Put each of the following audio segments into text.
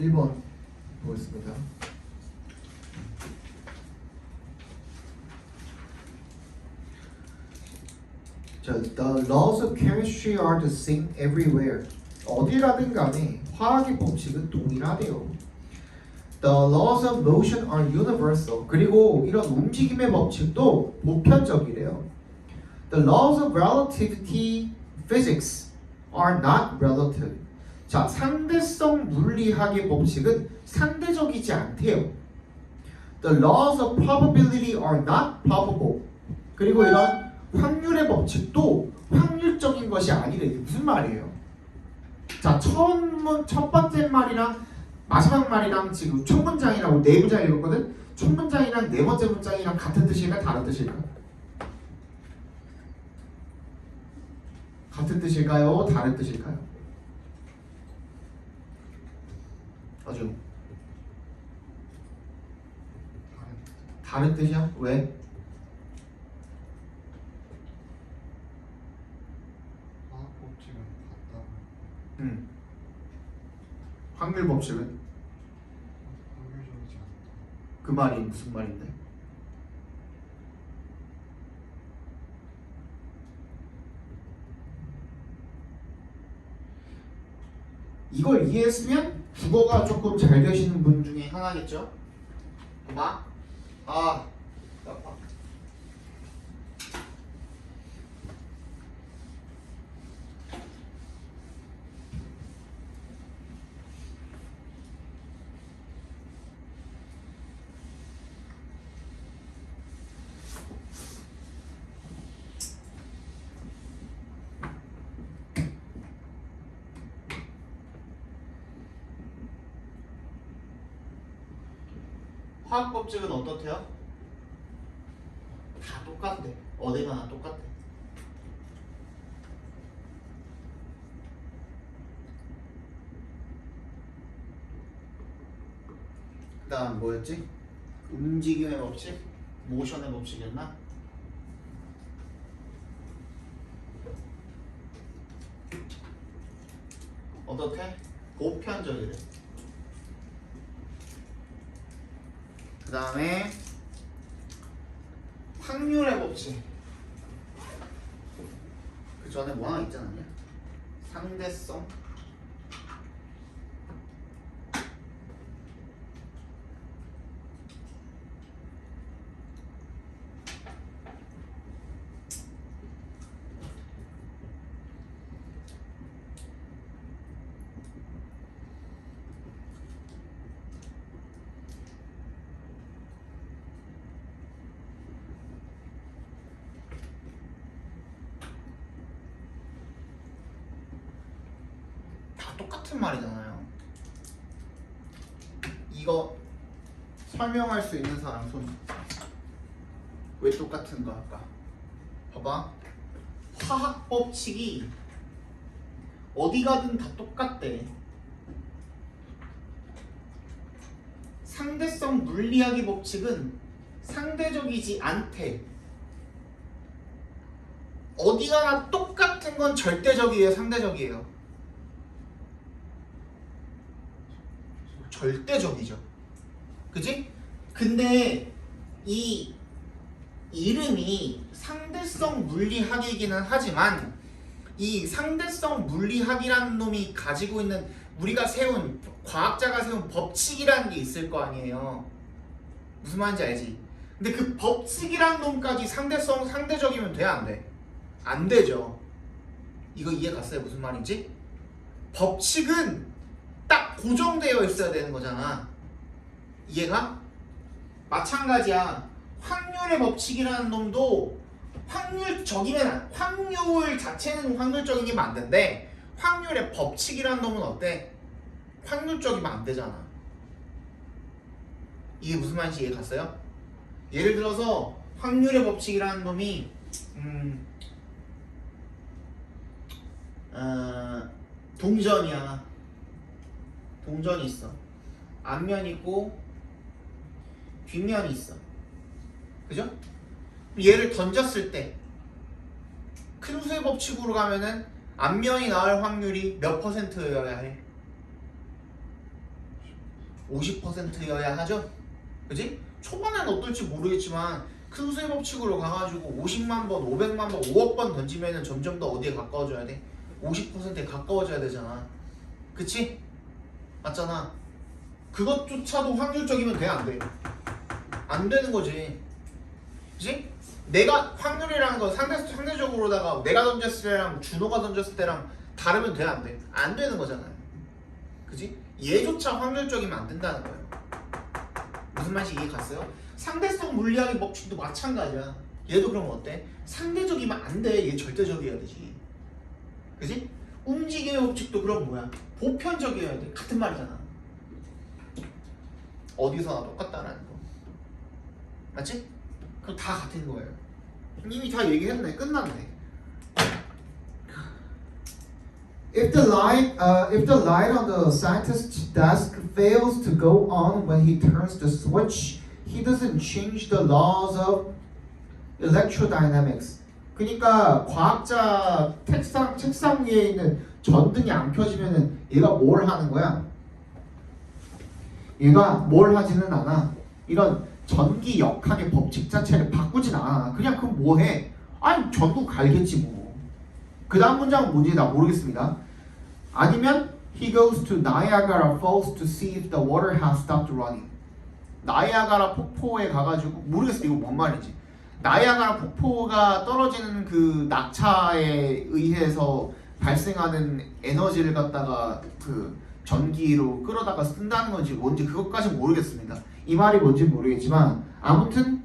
1번 보겠습니다. 자, the laws of chemistry are the same everywhere. 어디라든 간에 화학의 법칙은 동일하대요. The laws of motion are universal. 그리고 이런 움직임의 법칙도 보편적이래요. The laws of relativity physics are not relative. 자, 상대성 물리학의 법칙은 상대적이지 않대요. The laws of probability are not probable. 그리고 이런 확률의 법칙도 확률적인 것이 아니래. 이게 무슨 말이에요? 자, 첫 번째 말이랑 마지막 말이랑 지금 첫 문장이라고 네 문장 읽었거든? 첫 문장이랑 네 번째 문장이랑 같은 뜻일까? 다른 뜻일까? 같은 뜻일까요? 다른 뜻일까요? 아주 다른 뜻이야? 왜? 화학 법칙은 같다. 확률 법칙은? 확률적이지 않다. 그 말이 무슨 말인데? 이걸 이해했으면 국어가 조금 잘 되시는 분 중에 하나겠죠? 엄마? 아, 아파. 화학 법칙은 어떻대요? 다 똑같대. 어디가 나 똑같대. 그 다음 뭐였지? 움직임의 법칙? 모션의 법칙이었나? 어떻게? 보편적이래. 그 다음에 확률의 법칙. 그 전에 뭐 하나 있지 않았냐? 상대성. 똑같은 말이잖아요. 이거 설명할 수 있는 사람 손. 왜 똑같은 거 할까? 봐봐. 화학 법칙이 어디 가든 다 똑같대. 상대성 물리학의 법칙은 상대적이지 않대. 어디 가나 똑같은 건 절대적이에요, 상대적이에요? 절대적이죠. 그치? 근데 이 이름이 상대성 물리학이기는 하지만 이 상대성 물리학이라는 놈이 가지고 있는 우리가 세운 과학자가 세운 법칙이라는 게 있을 거 아니에요. 무슨 말인지 알지? 근데 그 법칙이라는 놈까지 상대적이면 돼? 안 돼? 안 되죠. 이거 이해 갔어요? 무슨 말인지? 법칙은 딱 고정되어 있어야 되는 거잖아. 이해가? 마찬가지야. 확률의 법칙이라는 놈도 확률 자체는 확률적인 게 맞는데 확률의 법칙이라는 놈은 어때? 확률적이면 안 되잖아. 이게 무슨 말인지 이해 갔어요? 예를 들어서 확률의 법칙이라는 놈이 동전이야. 동전이 있어. 앞면이 있고 뒷면이 있어. 그죠? 얘를 던졌을 때 큰 수의 법칙으로 가면은 앞면이 나올 확률이 몇 %여야 해? 50%여야 하죠. 그지? 초반에는 어떨지 모르겠지만 큰 수의 법칙으로 가가지고 50만 번, 500만 번, 5억 번 던지면은 점점 더 어디에 가까워져야 돼? 50%에 가까워져야 되잖아. 그치? 맞잖아. 그것조차도 확률적이면 돼, 안 돼? 안 되는 거지. 그치? 내가 확률이라는 건 상대적으로다가 내가 던졌을 때랑 준호가 던졌을 때랑 다르면 돼, 안 돼? 안 되는 거잖아요. 그치? 얘조차 확률적이면 안 된다는 거예요. 무슨 말인지 이해 갔어요? 상대성 물리학의 법칙도 마찬가지야. 얘도 그러면 어때? 상대적이면 안 돼. 얘 절대적이어야 되지. 그지? 움직임의 법칙도 그럼 뭐야? 보편적이어야 돼. 같은 말이잖아. 어디서나 똑같다라는 거. 맞지? 그럼 다 같은 거예요. 이미 다 얘기했네. 끝났네. If the light on the scientist's desk fails to go on when he turns the switch, he doesn't change the laws of electrodynamics. 그러니까 과학자 책상 위에 있는 전등이 안 켜지면은 얘가 뭘 하는 거야? 얘가 뭘 하지는 않아. 이런 전기 역학의 법칙 자체를 바꾸진 않아. 그냥 그럼 뭐 해? 아니 전구 갈겠지 뭐. 그 다음 문장은 뭔지 나 모르겠습니다. 아니면 he goes to Niagara Falls to see if the water has stopped running. 나이아가라 폭포에 가가지고 모르겠어 이거 뭔 말인지. 나이아가라 폭포가 떨어지는 그 낙차에 의해서 발생하는 에너지를 갖다가 그 전기로 끌어다가 쓴다는 건지 뭔지 그것까지 모르겠습니다. 이 말이 뭔지 모르겠지만 아무튼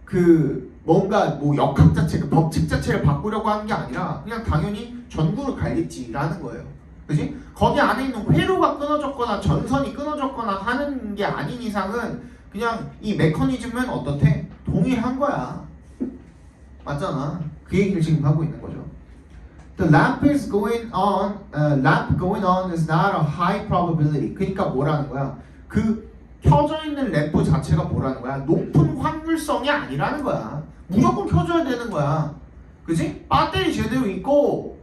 그 뭔가 뭐 역학 자체, 그 법칙 자체를 바꾸려고 하는 게 아니라 그냥 당연히 전구를 갈겠지라는 거예요. 그지? 거기 안에 있는 회로가 끊어졌거나 전선이 끊어졌거나 하는 게 아닌 이상은 그냥 이 메커니즘은 어떻대? 동일한 거야. 맞잖아. 그 얘기를 지금 하고 있는 거죠. The lamp is going on. Lamp going on is not a high probability. 그러니까 뭐라는 거야? 그 켜져 있는 램프 자체가 뭐라는 거야? 높은 확률성이 아니라는 거야. 무조건 켜져야 되는 거야. 그지? 배터리 제대로 있고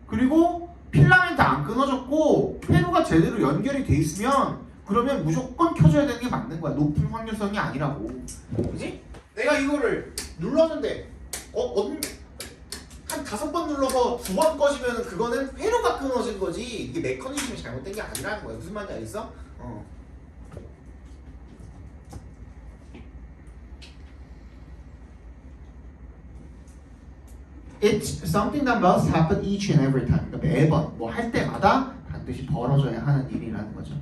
그리고 필라멘트 안 끊어졌고 회로가 제대로 연결이 돼 있으면 그러면 무조건 켜져야 되는 게 맞는 거야. 높은 확률성이 아니라고. 그지? 내가 이거를 눌렀는데 한 5번 눌러서 2번 꺼지면 그거는 회로가 끊어진 거지 이게 메커니즘이 잘못된 게 아니라는 거야. 무슨 말인지 알겠어? It's something that must happen each and every time. 그러니까 매번 뭐 할 때마다 반드시 벌어져야 하는 일이라는 거죠.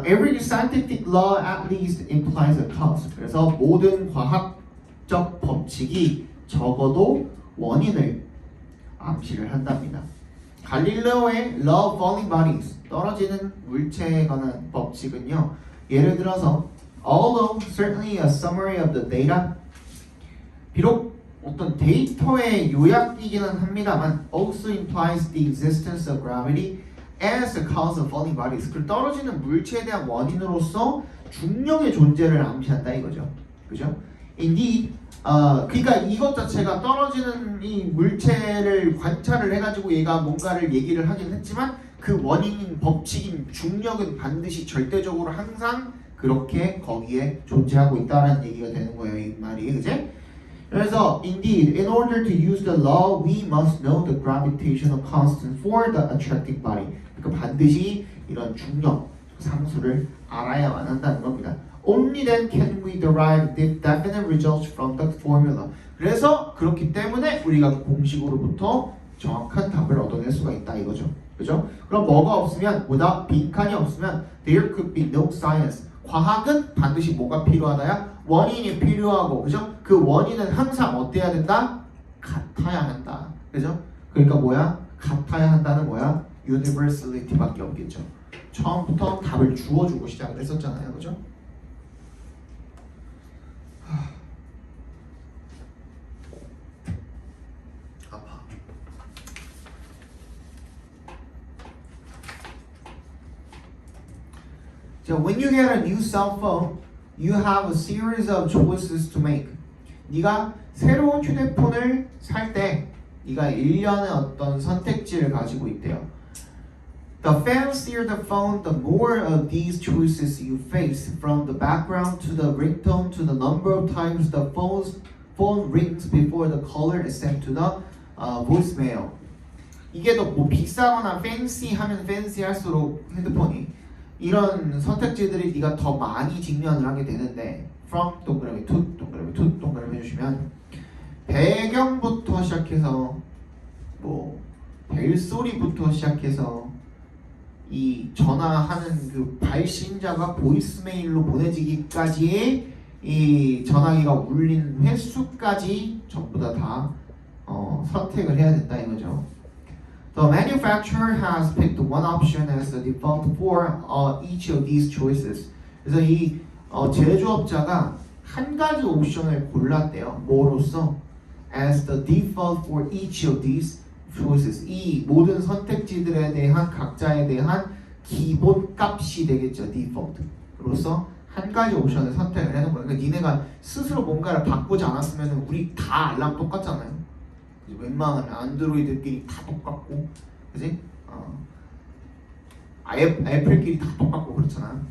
Every scientific law at least implies a cause. 그래서 모든 과학적 법칙이 적어도 원인을 암시를 한답니다. 갈릴레오의 Law of Falling Bodies, 떨어지는 물체에 관한 법칙은요. 예를 들어서 although certainly a summary of the data, 비록 어떤 데이터의 요약이기는 합니다만 also implies the existence of gravity as a cause of falling bodies. 그 떨어지는 물체에 대한 원인으로서 중력의 존재를 암시한다 이거죠. 그죠? Indeed, 그러니까 이것 자체가 떨어지는 이 물체를 관찰을 해가지고 얘가 뭔가를 얘기를 하긴 했지만 그 원인인 법칙인 중력은 반드시 절대적으로 항상 그렇게 거기에 존재하고 있다라는 얘기가 되는 거예요. 이 말이, 그지? 그래서 indeed, in order to use the law, we must know the gravitational constant for the attracting body. 그러니까 반드시 이런 중력 상수를 알아야만 한다는 겁니다. Only then can we derive the definite results from the formula. 그래서 그렇기 때문에 우리가 공식으로부터 정확한 답을 얻어낼 수가 있다 이거죠. 그죠? 그럼 뭐가 없으면, 뭐다? 빈칸이 없으면 there could be no science. 과학은 반드시 뭐가 필요하다야? 원인이 필요하고, 그죠? 그 원인은 항상 어때야 된다? 같아야 한다. 그죠? 그러니까 뭐야? 같아야 한다는 뭐야? universality밖에 없겠죠. 처음부터 답을 주어주고 시작을 했었잖아요. 그죠? 아파. 자, when you get a new cell phone, you have a series of choices to make. 네가 새로운 휴대폰을 살 때 네가 일련의 어떤 선택지를 가지고 있대요. The fancier the phone, the more of these choices you face, from the background to the ringtone to the number of times the phone rings before the caller is sent to the voicemail. 이게 더 뭐 비싸거나 fancy하면 fancy할수록 핸드폰이 이런 선택지들이 네가 더 많이 직면을 하게 되는데 from 동그라미 to 동그라미 to 동그라미 해주시면 배경부터 시작해서 뭐 벨소리부터 시작해서 이 전화하는 그 발신자가 보이스메일로 보내지기까지의 이 전화기가 울린 횟수까지 전부 다 선택을 해야 된다 이거죠. The manufacturer has picked one option as the default for each of these choices. 그래서 이 제조업자가 한 가지 옵션을 골랐대요. 뭐로써? As the default for each of these choices. 이 모든 선택지들에 대한 각자에 대한 기본 값이 되겠죠. default로서 한 가지 옵션을 선택을 해놓은 거예요. 그러니까 니네가 스스로 뭔가를 바꾸지 않았으면 우리 다 알람 똑같잖아요. 웬만하면 안드로이드끼리 다 똑같고, 그지? 애플끼리 다 똑같고 그렇잖아.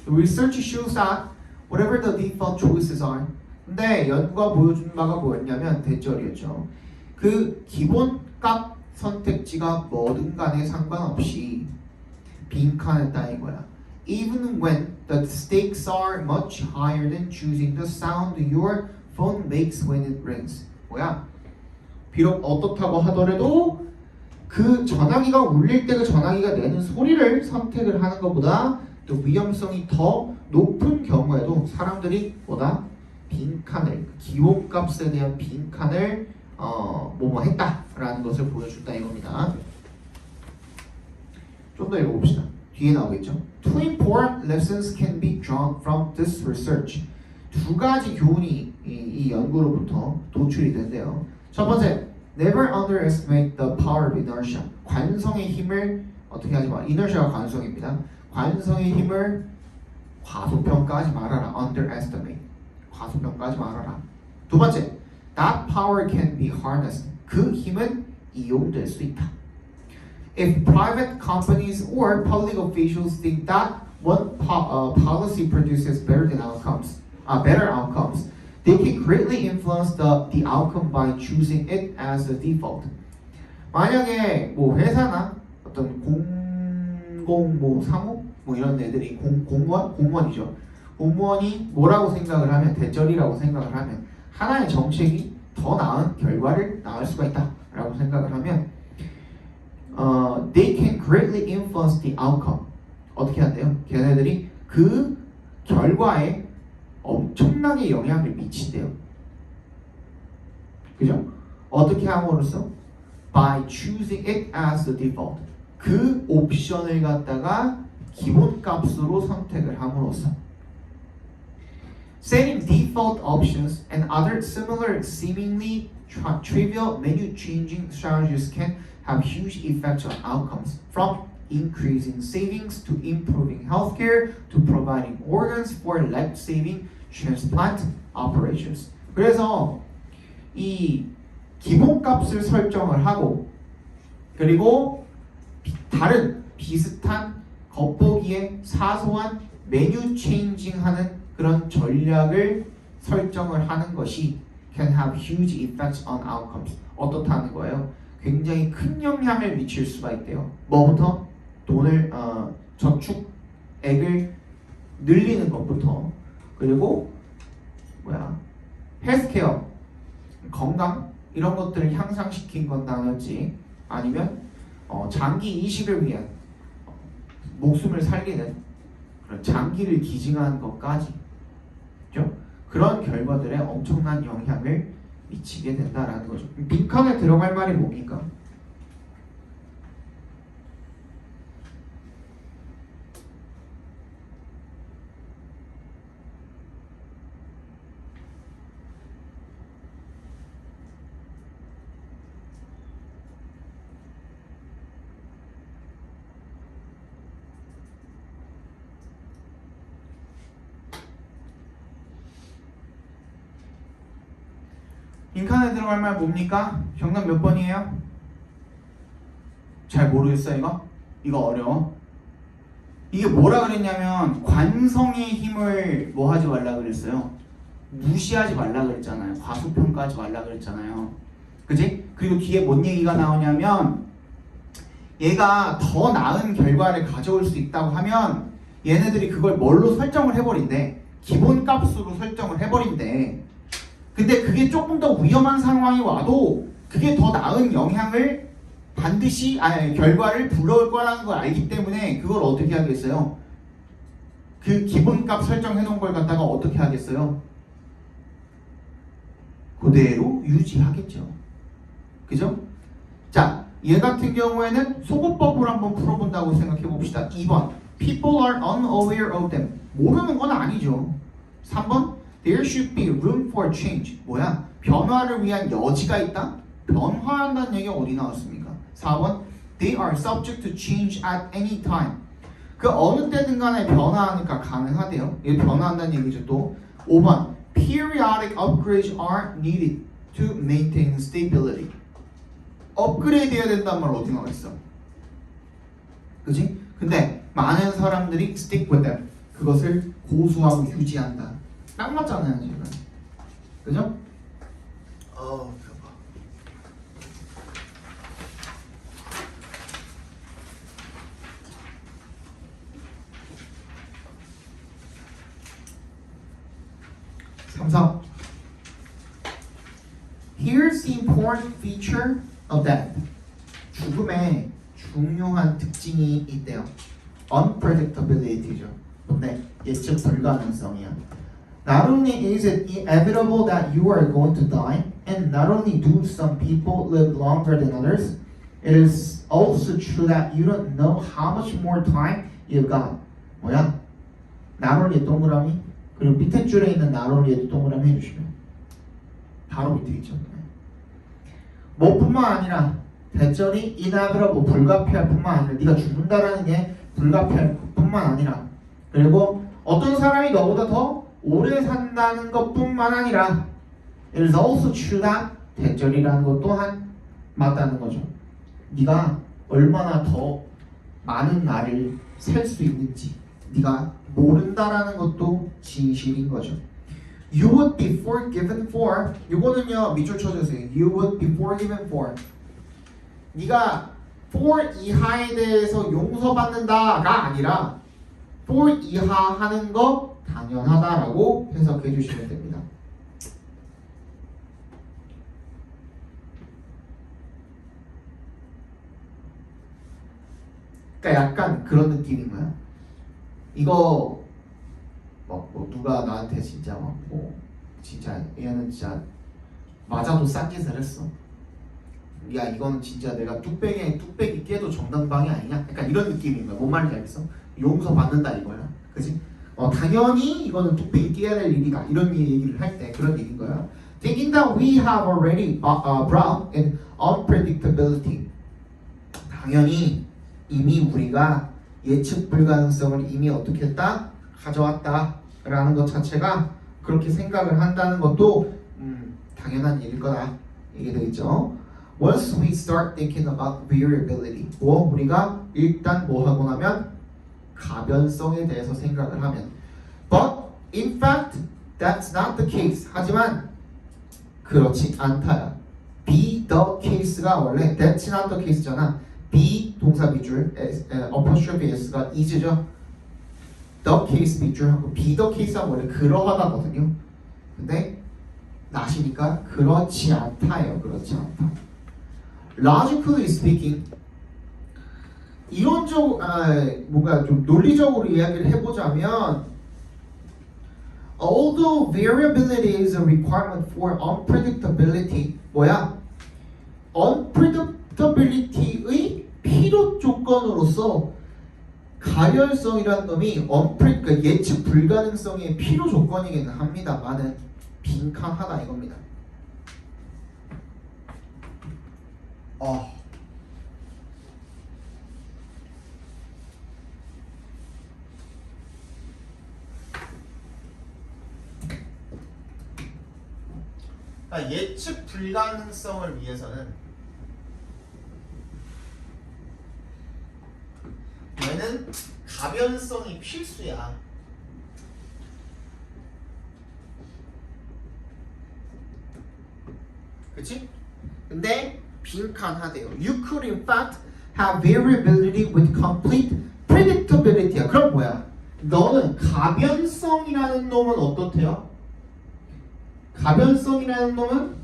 Research shows that whatever the default choices are. 근데 연구가 보여준 바가 뭐였냐면 대절이었죠. 그 기본 값 선택지가 뭐든 간에 상관없이 빈칸했다 이거야. Even when the stakes are much higher than choosing the sound your phone makes when it rings. 뭐야? 비록 어떻다고 하더라도 그 전화기가 울릴 때 그 전화기가 내는 소리를 선택을 하는 것보다 또 위험성이 더 높은 경우에도 사람들이 보다 빈칸을 기본값에 대한 빈칸을 뭐뭐 했다라는 것을 보여준다 이겁니다. 좀 더 읽어봅시다. 뒤에 나오겠죠. Two important lessons can be drawn from this research. 두 가지 교훈이 이 연구로부터 도출이 된대요. 첫 번째, never underestimate the power of inertia. 관성의 힘을 어떻게 하지 마. inertia가 관성입니다. 관성의 힘을 과소평가하지 말아라. underestimate. 과소평가하지 말아라. 두 번째, that power can be harnessed. 그 힘은 이용될 수 있다. If private companies or public officials think that one policy produces better outcomes, they can greatly influence the outcome by choosing it as the default. 만약에 뭐 회사나 어떤 공공 뭐 사무 뭐 이런 애들이 공무원이죠. 공무원이 뭐라고 생각을 하면 대절이라고 생각을 하면 하나의 정책이 더 나은 결과를 낳을 수가 있다라고 생각을 하면 they can greatly influence the outcome. 어떻게 한대요? 걔네들이 그 결과에 엄청나게 영향을 미친대요. 그죠? 어떻게 함으로써? By choosing it as the default. 그 옵션을 갖다가 기본값으로 선택을 함으로써. Setting default options and other similar seemingly trivial menu changing strategies can have huge effects on outcomes, from increasing savings to improving healthcare to providing organs for life-saving transplant operations. 그래서 이 기본값을 설정을 하고 그리고 다른 비슷한 겉보기에 사소한 메뉴 체인징하는 그런 전략을 설정을 하는 것이 can have huge effects on outcomes. 어떻다는 거예요? 굉장히 큰 영향을 미칠 수가 있대요. 뭐부터? 돈을 저축액을 늘리는 것부터 그리고 헬스케어 건강 이런 것들을 향상시킨 건다든지 아니면 장기 이식을 위한 목숨을 살리는 그런 장기를 기증하는 것까지 그렇죠? 그런 결과들에 엄청난 영향을 미치게 된다라는 거죠. 빈칸에 들어갈 말이 뭡니까? 빈칸에 들어갈 말 뭡니까? 정답 몇 번이에요? 잘 모르겠어요 이거? 이거 어려워. 이게 뭐라 그랬냐면 관성의 힘을 뭐 하지 말라 그랬어요. 무시하지 말라 그랬잖아요. 과소평가하지 말라 그랬잖아요. 그지? 그리고 뒤에 뭔 얘기가 나오냐면 얘가 더 나은 결과를 가져올 수 있다고 하면 얘네들이 그걸 뭘로 설정을 해버린대. 기본값으로 설정을 해버린대. 근데 그게 조금 더 위험한 상황이 와도 그게 더 나은 영향을 반드시 결과를 불러올 거라는 걸 알기 때문에 그걸 어떻게 하겠어요? 그 기본값 설정해 놓은 걸 갖다가 어떻게 하겠어요? 그대로 유지하겠죠. 그죠? 자, 얘 같은 경우에는 소거법을 한번 풀어본다고 생각해 봅시다. 2번 People are unaware of them. 모르는 건 아니죠. 3번 There should be room for change. 뭐야? 변화를 위한 여지가 있다? 변화한다는 얘기가 어디 나왔습니까? 4번 They are subject to change at any time. 그 어느 때든 간에 변화하니까 가능하대요. 이게 변화한다는 얘기죠. 또 5번 Periodic upgrades are needed to maintain stability. 업그레이드 해야 된다는 말 어디 나와 있어? 그지? 근데 많은 사람들이 stick with them. 그것을 고수하고 유지한다. 딱 맞잖아요 지금. 그죠? 배고파. 삼성. Here's the important feature of death. 죽음의 중요한 특징이 있대요. Unpredictability죠. 근데 예측 불가능성이야. Not only is it inevitable that you are going to die, and not only do some people live longer than others, it is also true that you don't know how much more time you've got. 뭐야? Not only 동그라미, 그리고 밑에 줄에 있는 not only에도 동그라미 해주시면 바로 밑에 있죠. 뭐뿐만 아니라 대절이 inevitable 불가피할 뿐만 아니라 네가 죽는다라는 게 불가피할 뿐만 아니라 그리고 어떤 사람이 너보다 더 오래 산다는 것뿐만 아니라 it is also true that 대절이라는 것 또한 맞다는 거죠. 네가 얼마나 더 많은 날을 살 수 있는지 네가 모른다라는 것도 진실인 거죠. You would be forgiven for. 이거는요 밑줄 쳐주세요. You would be forgiven for. 네가 for 이하에 대해서 용서받는다가 아니라 for 이하 하는 거 당연하다라고 해석해 주시면 됩니다. 그러니까 약간 그런 느낌인 거야. 이거 뭐 누가 나한테 진짜 뭐 진짜 얘는 진짜 맞아도 싼 짓을 했어. 야 이거는 진짜 내가 뚝배기 깨도 정당방위 아니냐? 약간 이런 느낌인 거야. 뭔 말인지 알겠어? 용서 받는다 이거야. 그지? 당연히 이거는 뚝배기 깨야 될 일이다. 이런 얘기를 할 때 그런 얘기인 거야. Thinking that we have already brought in unpredictability. 당연히 이미 우리가 예측 불가능성을 이미 어떻게 했다? 가져왔다라는 것 자체가 그렇게 생각을 한다는 것도 당연한 일일 거다. 이게 되겠죠. Once we start thinking about variability, 우리가 일단 뭐 하고 나면 가변성에 대해서 생각을 하면, but in fact that's not the case. 하지만 그렇지 않다야. be the case가 원래 that's not the case잖아. be 동사 밑줄 apostrophe s가 is죠. the case 밑줄하고 be the case가 원래 그러하다거든요. 근데 not이니까 그렇지 않다예요. 그렇지 않다. Logically speaking, 이론적 뭔가 좀 논리적으로 이야기를 해보자면, although variability is a requirement for unpredictability, 뭐야? unpredictability의 필요 조건으로서 가변성이라는 놈이 그러니까 예측 불가능성의 필요 조건이기는 합니다만은 빈칸하다 이겁니다. 그러니까 예측 불가능성을 위해서는 나는 가변성이 필수야. 그치? 근데 빈칸하대요. You could in fact have variability with complete predictability야. 그럼 뭐야? 너는 가변성이라는 놈은 어떻대요? 가변성이라는 놈은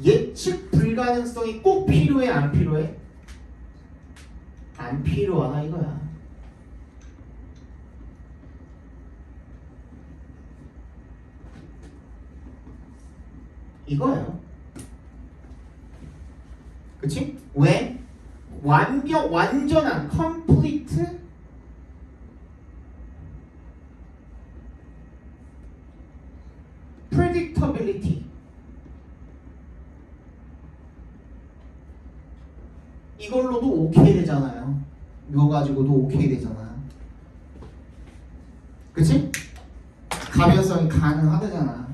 예측 불가능성이 꼭 필요해 안 필요해? 안 필요하다 이거야. 이거예요. 그치? 왜? 완전한 complete predictability 이걸로도 오케이 되잖아요. 이거 가지고도 오케이 되잖아. 그치? 가변성이 가능하다잖아.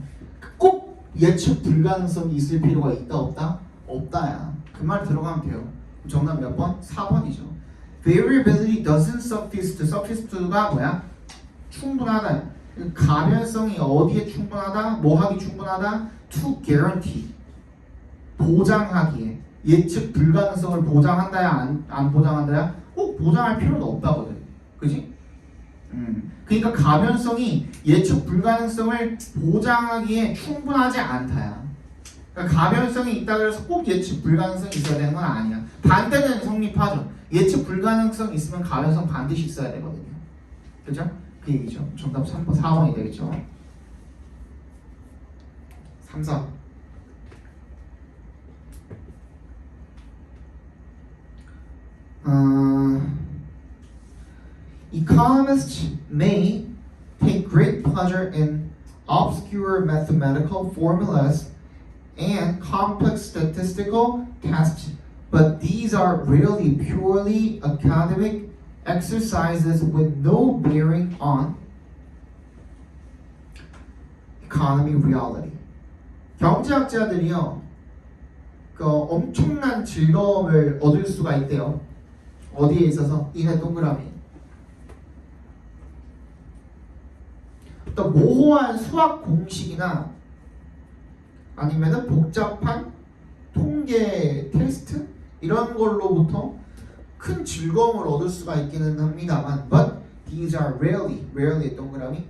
꼭 예측 불가능성이 있을 필요가 있다 없다? 없다야. 그 말 들어가면 돼요. 정답 몇 번? 4번이죠. Variability doesn't suffice. suffice가 뭐야? 충분하다. 가변성이 어디에 충분하다? 뭐 하기 충분하다? To guarantee. 보장하기에. 예측 불가능성을 보장한다야 안 보장한다야? 꼭 보장할 필요는 없다거든. 그지? 그러니까 가변성이 예측 불가능성을 보장하기에 충분하지 않다야. 그러니까 가변성이 있다 그래서 꼭 예측 불가능성이 있어야 되는 건 아니야. 반대는 성립하죠. 예측 불가능성 있으면 가변성 반드시 있어야 되거든요. 그죠? 그 얘기죠. 정답 3번, 4번이 되겠죠. 3, 4. Economists may take great pleasure in obscure mathematical formulas and complex statistical tests, but these are really purely academic exercises with no bearing on economy reality. 경제학자들이요, 그 엄청난 즐거움을 얻을 수가 있대요. 어디에 있어서? 이네 동그라미. 또 모호한 수학 공식이나 아니면은 복잡한 통계 테스트 이런 걸로부터 큰 즐거움을 얻을 수가 있기는 합니다만, but these are rarely 동그라미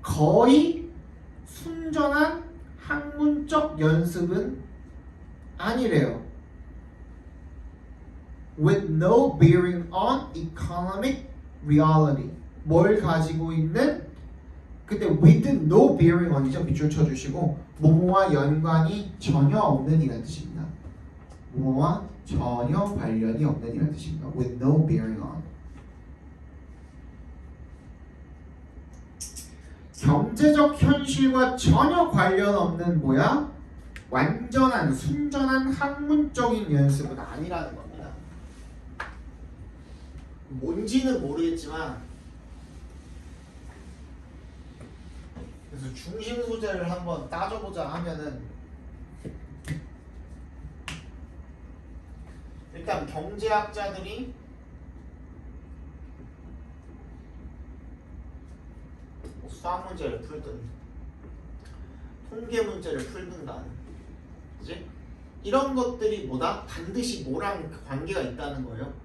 거의 순전한 학문적 연습은 아니래요. With no bearing on economic reality. 뭘 가지고 있는? 근데 with no bearing on이죠. 밑줄 쳐주시고 뭐뭐와 연관이 전혀 없는 이라는 뜻입니다. 뭐뭐와 전혀 관련이 없는 이라는 뜻입니다. With no bearing on. 경제적 현실과 전혀 관련 없는 뭐야? 완전한 순전한 학문적인 연습은 아니라는 겁니다. 뭔지는 모르겠지만 그래서 중심 소재를 한번 따져보자 하면은 일단 경제학자들이 수학 문제를 풀든 통계 문제를 풀든 간 그치? 이런 것들이 뭐다? 반드시 뭐랑 관계가 있다는 거예요.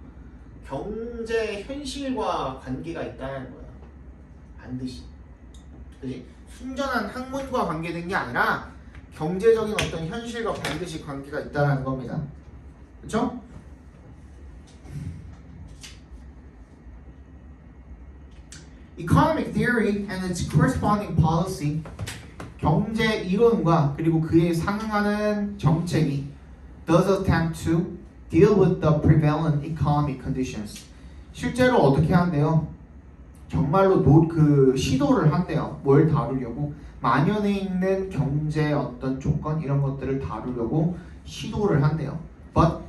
경제 현실과 관계가 있다는 거야. 반드시. 그치? 순전한 학문과 관계된 게 아니라 경제적인 어떤 현실과 반드시 관계가 있다는 겁니다. 그렇죠? Economic theory and its corresponding policy, 경제 이론과 그리고 그에 상응하는 정책이 does attempt to deal with the prevalent economic conditions. 실제로 어떻게 한대요? 정말로 그 시도를 한대요. 뭘 다루려고? 만연해 있는 경제 어떤 조건 이런 것들을 다루려고 시도를 한대요. But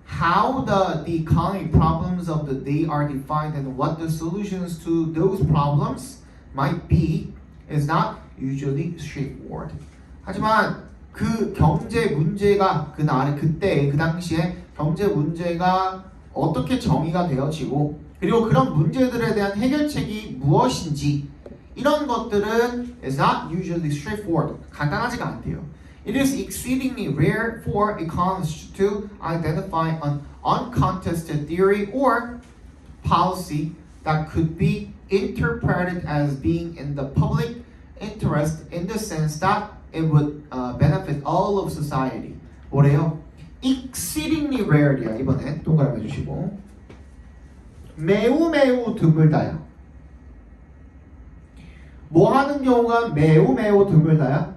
how the economic problems of the day are defined and what the solutions to those problems might be is not usually straightforward. 하지만 그 경제 문제가 그때 그 당시에 경제 문제가 어떻게 정의가 되어지고 그리고 그런 문제들에 대한 해결책이 무엇인지 이런 것들은 is not usually straightforward. 간단하지가 않대요. It is exceedingly rare for economists to identify an uncontested theory or policy that could be interpreted as being in the public interest in the sense that it would benefit all of society. 뭐래요? exceedingly rare야. 이번엔 동그라미 해주시고 매우 매우 드물다야. 뭐 하는 경우가 매우 매우 드물다야?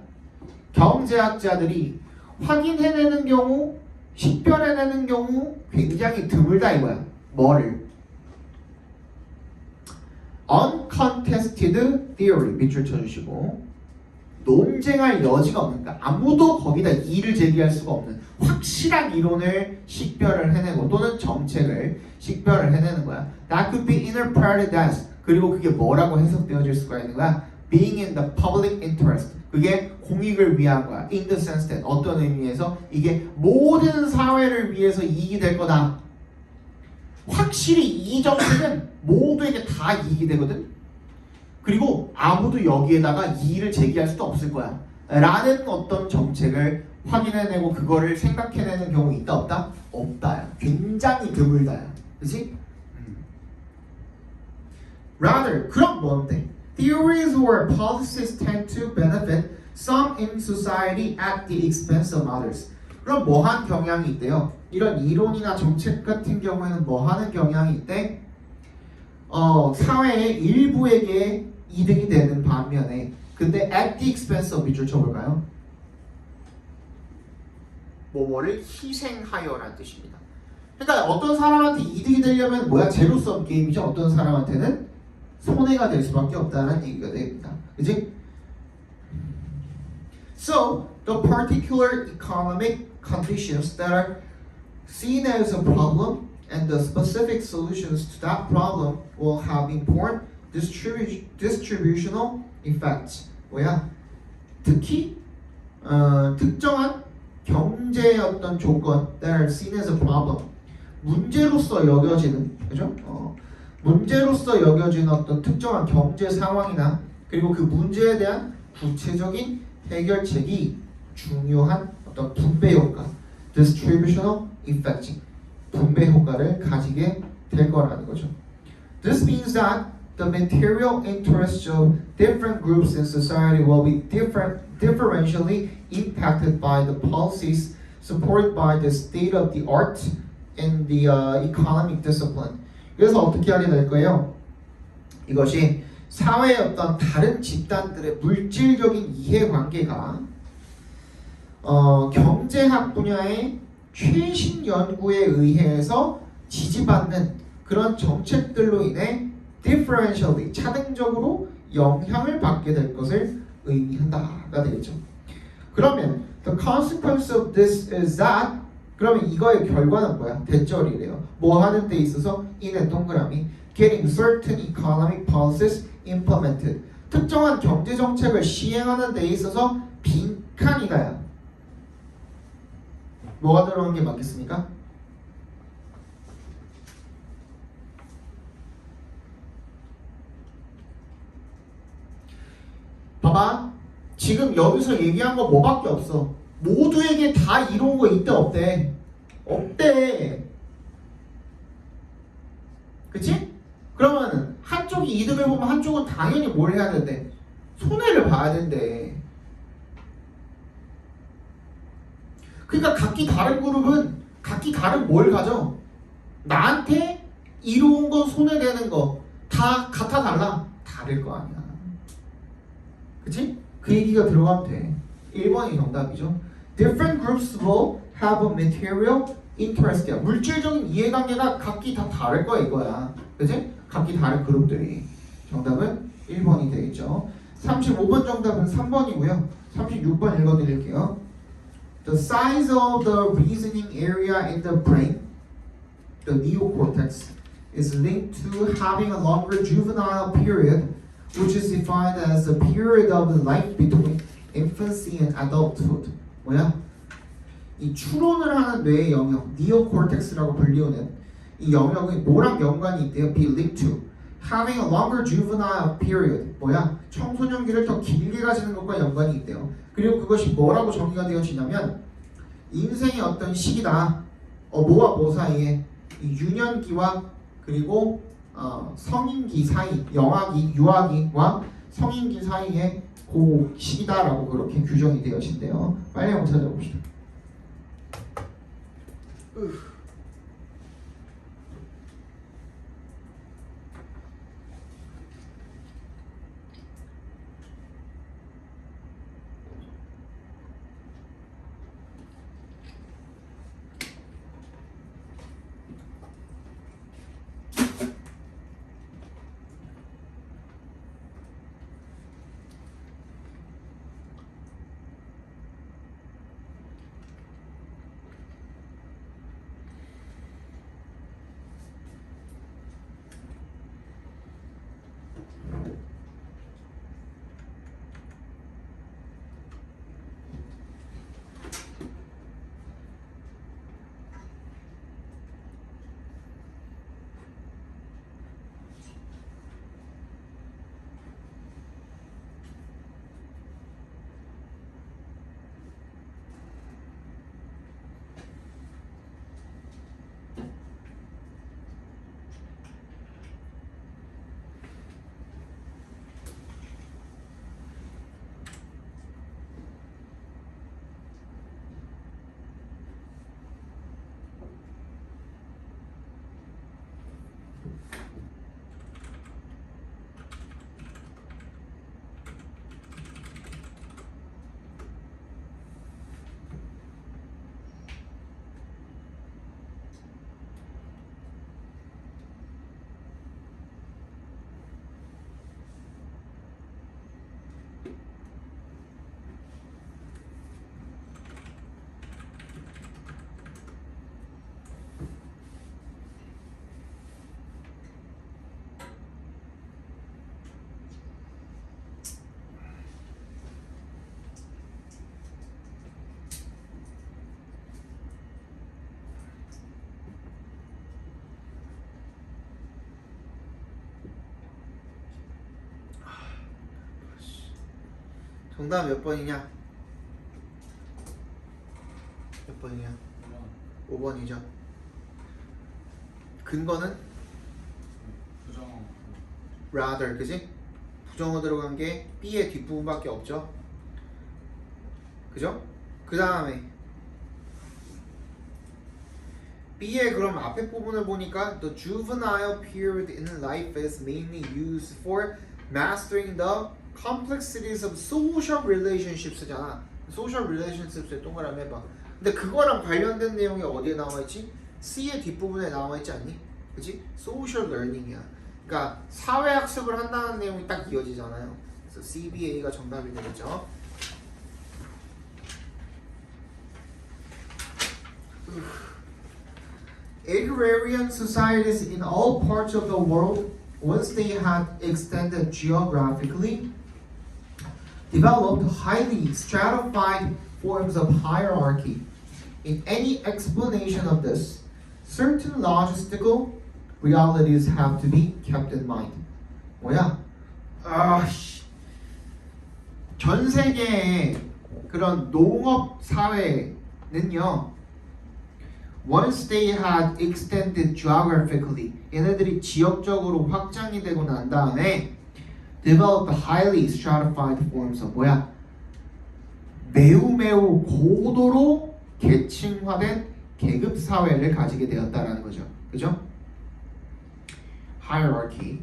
경제학자들이 확인해내는 경우, 식별해내는 경우 굉장히 드물다 이거야. 뭐를? uncontested theory 밑줄 쳐주시고 논쟁할 여지가 없는 그러니까 아무도 거기다 이의를 제기할 수가 없는 확실한 이론을 식별을 해내고 또는 정책을 식별을 해내는 거야. That could be interpreted as 그리고 그게 뭐라고 해석되어질 수가 있는 거야. Being in the public interest 그게 공익을 위한 거야. In the sense that 어떤 의미에서 이게 모든 사회를 위해서 이익이 될 거다. 확실히 이 정책은 모두에게 다 이익이 되거든. 그리고 아무도 여기에다가 이의를 제기할 수도 없을 거야. 라는 어떤 정책을 확인해내고 그거를 생각해내는 경우 있다 없다? 없다야. 굉장히 드물다야. 그치? Rather, 그럼 뭔데? Theories or policies tend to benefit some in society at the expense of others. 그럼 뭐한 경향이 있대요? 이런 이론이나 정책 같은 경우에는 뭐하는 경향이 있대? 사회의 일부에게 이득이 되는 반면에 근데 at the expense of 밑줄 쳐볼까요? 뭐뭐를 희생하여라는 뜻입니다. 그러니까 어떤 사람한테 이득이 되려면 뭐야? 제로섬 게임이죠. 어떤 사람한테는 손해가 될 수밖에 없다는 얘기가 됩니다. 그치? So, the particular economic conditions that are seen as a problem and the specific solutions to that problem will have important distributional effects. 뭐야? 특히 특정한 경제의 어떤 조건 that are seen as a problem 문제로서 여겨지는 그죠? 문제로서 여겨지는 어떤 특정한 경제 상황이나 그리고 그 문제에 대한 구체적인 해결책이 중요한 어떤 분배 효과 distributional effect 분배 효과를 가지게 될 거라는 거죠. This means that the material interests of different groups in society will be differentially impacted by the policies supported by the state of the art in the economic discipline. 그래서 어떻게 하게 될 거예요? 이것이 사회의 어떤 다른 집단들의 물질적인 이해관계가 경제학 분야의 최신 연구에 의해서 지지받는 그런 정책들로 인해 differentially 차등적으로 영향을 받게 될 것을 의미한다가 되겠죠. 그러면 the consequence of this is that 그러면 이거의 결과는 뭐야? 대절이래요. 뭐 하는 데 있어서 이는 동그라미 getting certain economic policies implemented 특정한 경제 정책을 시행하는 데 있어서 빈칸이가야. 뭐가 들어간 게 맞겠습니까? 봐봐. 지금 여기서 얘기한 거 뭐밖에 없어. 모두에게 다 이로운 거 있대 없대? 없대. 그치? 그러면 한쪽이 이득을 보면 한쪽은 당연히 뭘 해야 된대? 손해를 봐야 된대. 그러니까 각기 다른 그룹은 각기 다른 뭘 가져? 나한테 이로운 거 손해되는 거 다 같아 달라? 다를 거 아니야. 그치? 그 얘기가 들어가면 돼. 1번이 정답이죠. Different groups will have a material interest. 물질적인 이해관계가 각기 다 다를 거야 이거야. 그치? 각기 다른 그룹들이. 정답은 1번이 되겠죠. 35번 정답은 3번이고요. 36번 읽어드릴게요. The size of the reasoning area in the brain, the neocortex, is linked to having a longer juvenile period, which is defined as the period of life between infancy and adulthood. 뭐야? 이 추론을 하는 뇌의 영역, 니오코텍스라고 불리우는 이 영역이 뭐랑 연관이 있대요? Be linked to having a longer juvenile period. 뭐야? 청소년기를 더 길게 가지는 것과 연관이 있대요. 그리고 그것이 뭐라고 정의가 되어지냐면 인생의 어떤 시기다. 뭐와 뭐 사이에 이 유년기와 그리고 성인기 사이, 영아기, 유아기와 성인기 사이에 그 시기다라고 그렇게 규정이 되어진대요. 빨리 한번 찾아봅시다. 정답 몇 번이냐? 몇 번이냐? 5번이죠. 근거는 부정 rather, 그지? 부정어 들어간 게 B의 뒷부분밖에 없죠. 그죠? 그 다음에 B의 그럼 앞에 부분을 보니까 the juvenile period in life is mainly used for mastering the complexities of social relationships잖아. social relationships에 동그라미 해봐. 근데 그거랑 관련된 내용이 어디에 나와 있지? C의 뒷부분에 나와 있지 않니? 그치? social learning이야. 그러니까 사회학습을 한다는 내용이 딱 이어지잖아요. 그래서 CBA가 정답이 되겠죠. Agrarian societies in all parts of the world, once they had extended geographically, developed highly stratified forms of hierarchy. In any explanation of this, certain logistical realities have to be kept in mind. 뭐야? 전 세계의 그런 농업 사회는요, once they had extended geographically, 얘네들이 지역적으로 확장이 되고 난 다음에 developed highly stratified forms of 뭐야? 매우 고도로 계층화된 계급 사회를 가지게 되었다라는 거죠. 그죠? hierarchy.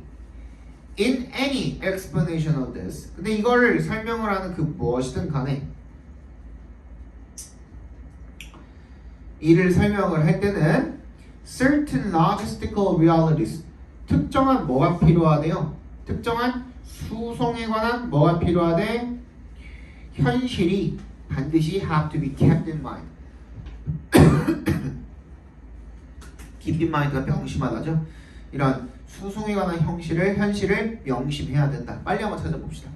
In any explanation of this. 근데 이거를 설명을 하는 그 무엇이든 간에 이를 설명을 할 때는 certain logistical realities. 특정한 뭐가 필요하대요? 특정한 수송에 관한 뭐가 필요하대? 현실이 반드시 have to be kept in mind. keep in mind가 명심하다죠. 이런 수송에 관한 현실을 명심해야 된다. 빨리 한번 찾아봅시다.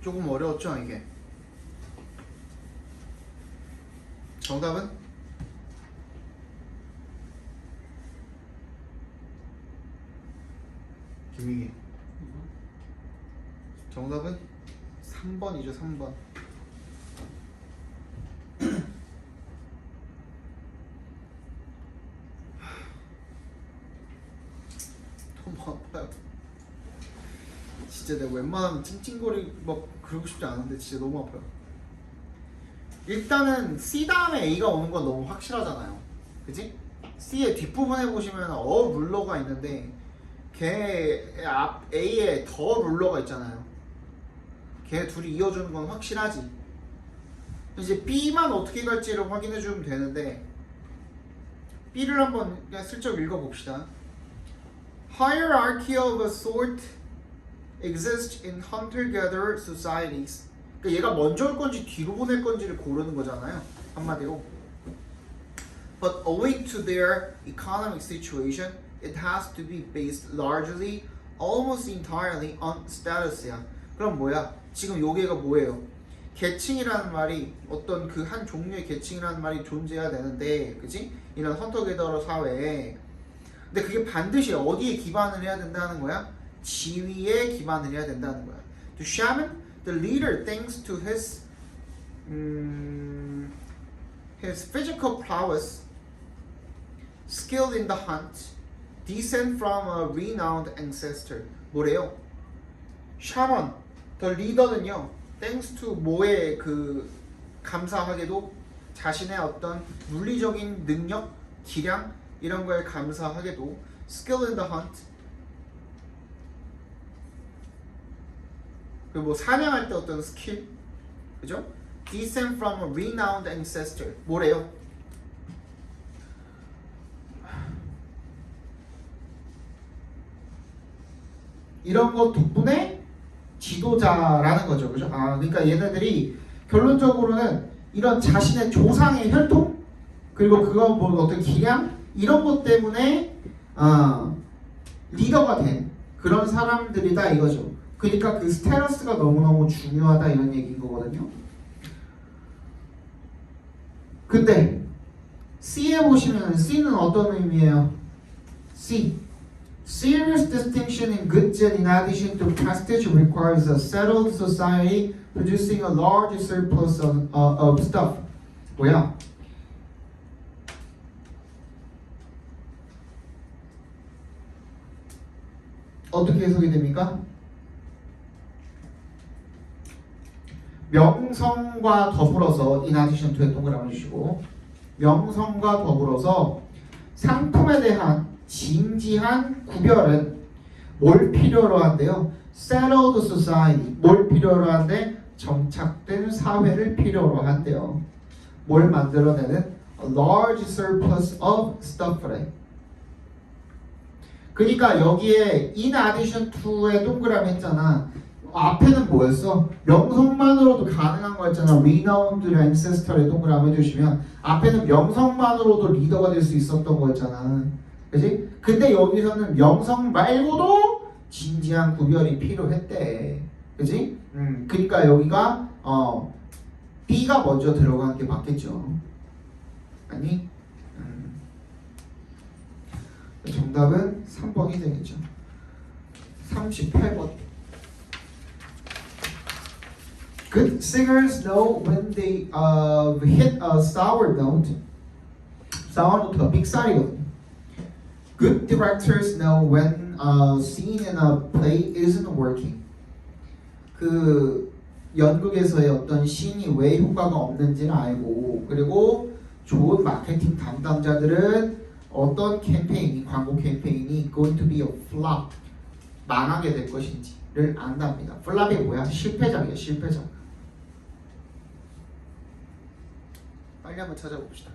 조금 어려웠죠 이게. 정답은? 김민기. 정답은 3번이죠 3번. 너무 아파요. 진짜 내가 웬만하면 찡찡거리 막 그러고 싶지 않은데 진짜 너무 아파요. 일단은 C 다음에 A가 오는 건 너무 확실하잖아요. 그치? C의 뒷부분에 보시면 룰러가 있는데 걔 앞 A에 더 룰러가 있잖아요. 걔 둘이 이어주는 건 확실하지. 이제 B만 어떻게 갈지를 확인해 주면 되는데 B를 한번 그냥 슬쩍 읽어봅시다. Hierarchy of a sort exists in hunter-gatherer societies. 그러니까 얘가 먼저 올 건지 뒤로 보낼 건지를 고르는 거잖아요. 한마디로. But owing to their economic situation, it has to be based largely, almost entirely on status야. 그럼 뭐야? 지금 요게가 뭐예요? 계층이라는 말이 어떤 그 한 종류의 계층이라는 말이 존재해야 되는데, 그치? 이런 헌터 게더러 사회에. 근데 그게 반드시 어디에 기반을 해야 된다는 거야? 지위에 기반을 해야 된다는 거야. The shaman, the leader, thanks to his physical prowess, skill in the hunt, descend from a renowned ancestor. 뭐래요? 샤먼, 더 리더는요, thanks to 뭐에 그 감사하게도 자신의 어떤 물리적인 능력, 기량 이런 거에 감사하게도 skill in the hunt, 그리고 뭐 사냥할 때 어떤 스킬, 그죠? descend from a renowned ancestor. 뭐래요? 이런 것 덕분에 지도자라는 거죠, 그죠? 그러니까 얘네들이 결론적으로는 이런 자신의 조상의 혈통 그리고 그거 뭐 어떤 기량 이런 것 때문에 리더가 된 그런 사람들이다 이거죠. 그러니까 그 스테러스가 너무너무 중요하다 이런 얘기인 거거든요. 근데 C에 보시면 C는 어떤 의미예요? C. Serious distinction in goods and in addition to prestige requires a settled society producing a large surplus of stuff. 뭐야? 어떻게 해석이 됩니까? 명성과 더불어서 in addition to에 동그라미 주시고 명성과 더불어서 상품에 대한 진지한 구별은 뭘 필요로 한대요? Settled society. 뭘 필요로 한대? 정착된 사회를 필요로 한대요. 뭘 만들어내는? A large surplus of stuff래. 그러니까 여기에 in addition to에 동그라미 했잖아. 앞에는 뭐였어? 명성만으로도 가능한 거였잖아. Renowned ancestor에 동그라미 해주시면 앞에는 명성만으로도 리더가 될 수 있었던 거였잖아. 그치? 근데 여기서는 명성 말고도 진지한 구별이 필요했대. 그치? 그러니까 여기가 B가 먼저 들어가는 게 맞겠죠. 아니? 정답은 3번이 되겠죠. 38번. Good singers know when they hit a sour note. sour note가 삑사리거든요. Good directors know when a scene in a play isn't working. 그 연극에서의 어떤 씬이 왜 효과가 없는지를 알고, 그리고 좋은 마케팅 담당자들은 어떤 캠페인이, 광고 캠페인이 going to be a flop, 망하게 될 것인지를 안답니다. flop이 뭐야? 실패작이야, 실패작. 빨리 한번 찾아봅시다.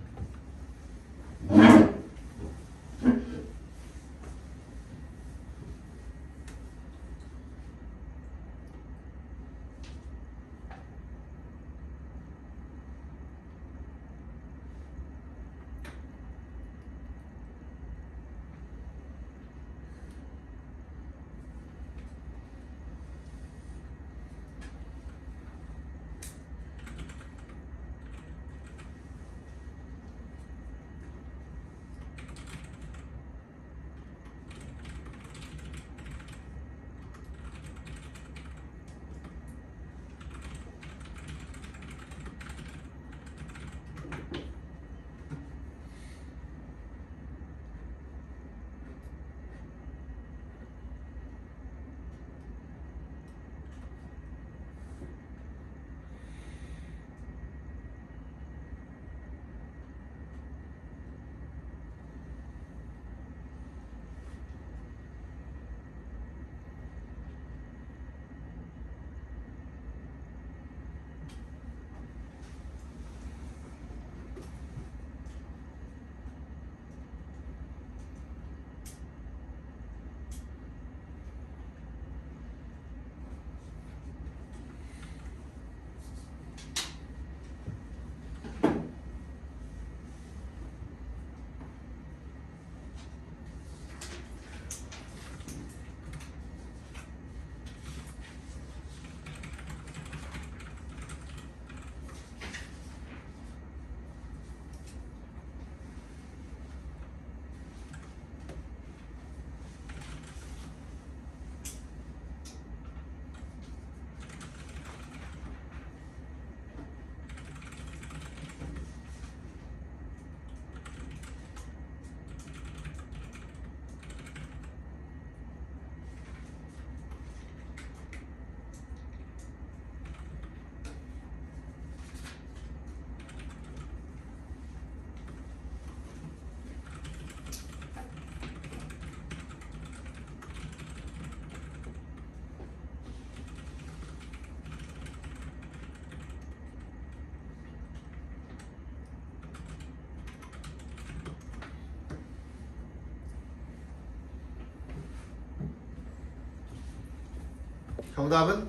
정답은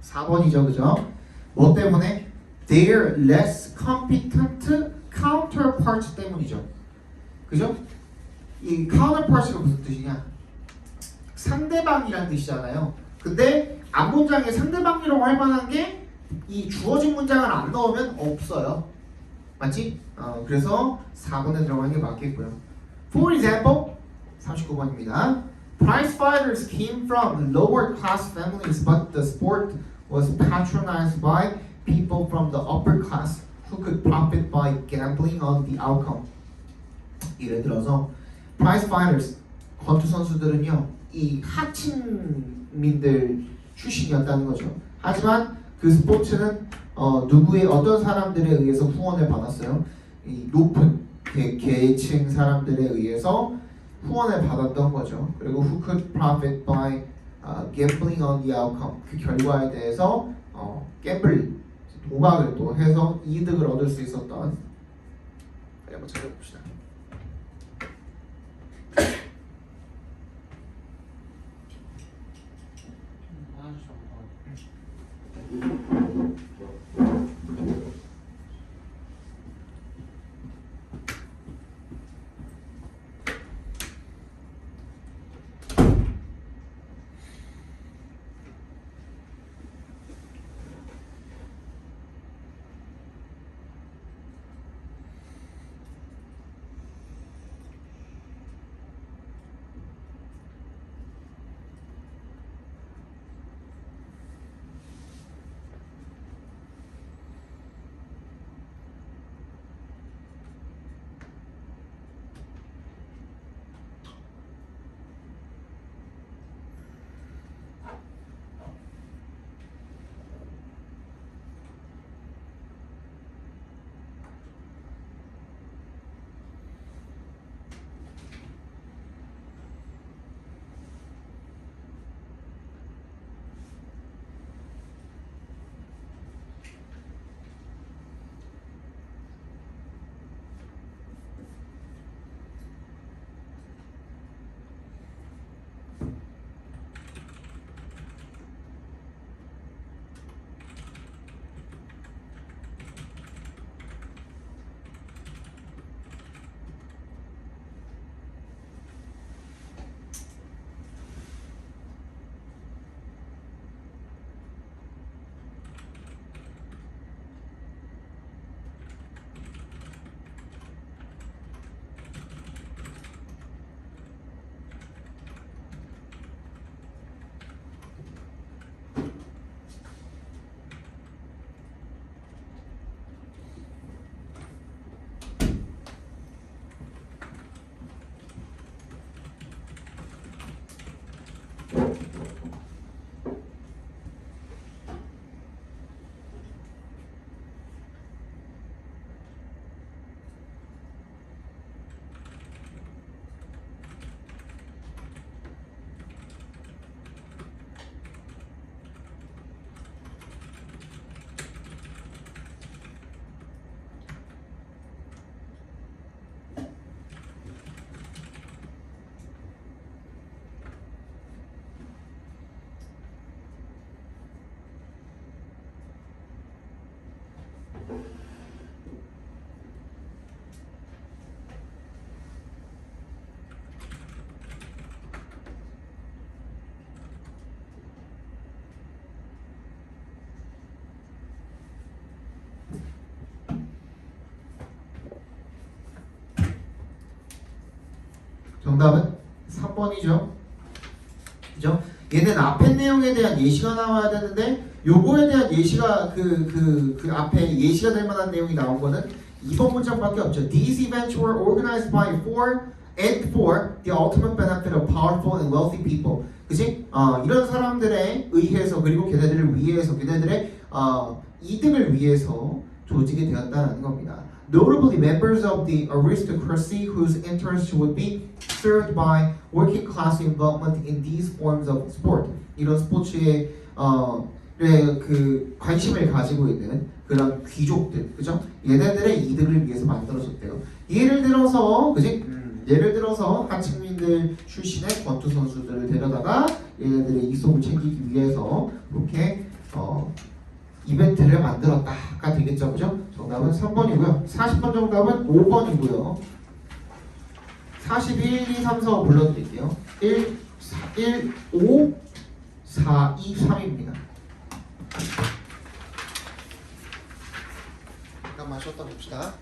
4번이죠, 그죠? 뭐 때문에? Their less competent counterparts 때문이죠. 그죠? 이 counterparts가 무슨 뜻이냐? 상대방이란 뜻이잖아요. 근데 앞문장에 상대방이라고 할 만한 게 이 주어진 문장을 안 넣으면 없어요. 맞지? 그래서 4번에 들어가는 게 맞겠고요. For example, 39번입니다. Prize fighters came from lower class families, but the sport was patronized by people from the upper class who could profit by gambling on the outcome. 예를 들어서 prize fighters, 권투 선수들은요, 이 하층민들 출신이었다는 거죠. 하지만 그 스포츠는 누구의 어떤 사람들에 의해서 후원을 받았어요. 이 높은 계층 사람들에 의해서 후원을 받았던 거죠. 그리고 who could profit by gambling on the outcome, 그 결과에 대해서 gambling, 도박을 또 해서 이득을 얻을 수 있었던. 한번 찾아봅시다. 화장실 좀 갔다 올게. 정답은 3번이죠. 그죠? 얘는 앞에 내용에 대한 예시가 나와야 되는데 요거에 대한 예시가 그 앞에 예시가 될 만한 내용이 나온 거는 2번 문장밖에 없죠. These events were organized by for the ultimate benefit of powerful and wealthy people. 그치? 이런 사람들에 의해서 그리고 걔네들을 위해서 걔네들의 이득을 위해서 조직이 되었다는 겁니다. Notably, members of the aristocracy whose interests would be served by working class involvement in these forms of sport. 이런 스포츠에 그 관심을 가지고 있는 그런 귀족들, 그죠? 얘네들의 이득을 위해서 만들어졌대요. 예를 들어서, 그지? 예를 들어서 하층민들 출신의 권투 선수들을 데려다가 얘네들의 이속을 챙기기 위해서 이렇게 이벤트를 만들었다가 되겠죠, 그죠? 정답은 3번이고요. 40번 정답은 5번이고요. 41, 2, 3, 4 불러드릴게요. 1, 5, 4, 2, 3입니다. 잠깐만 쉬었다 봅시다.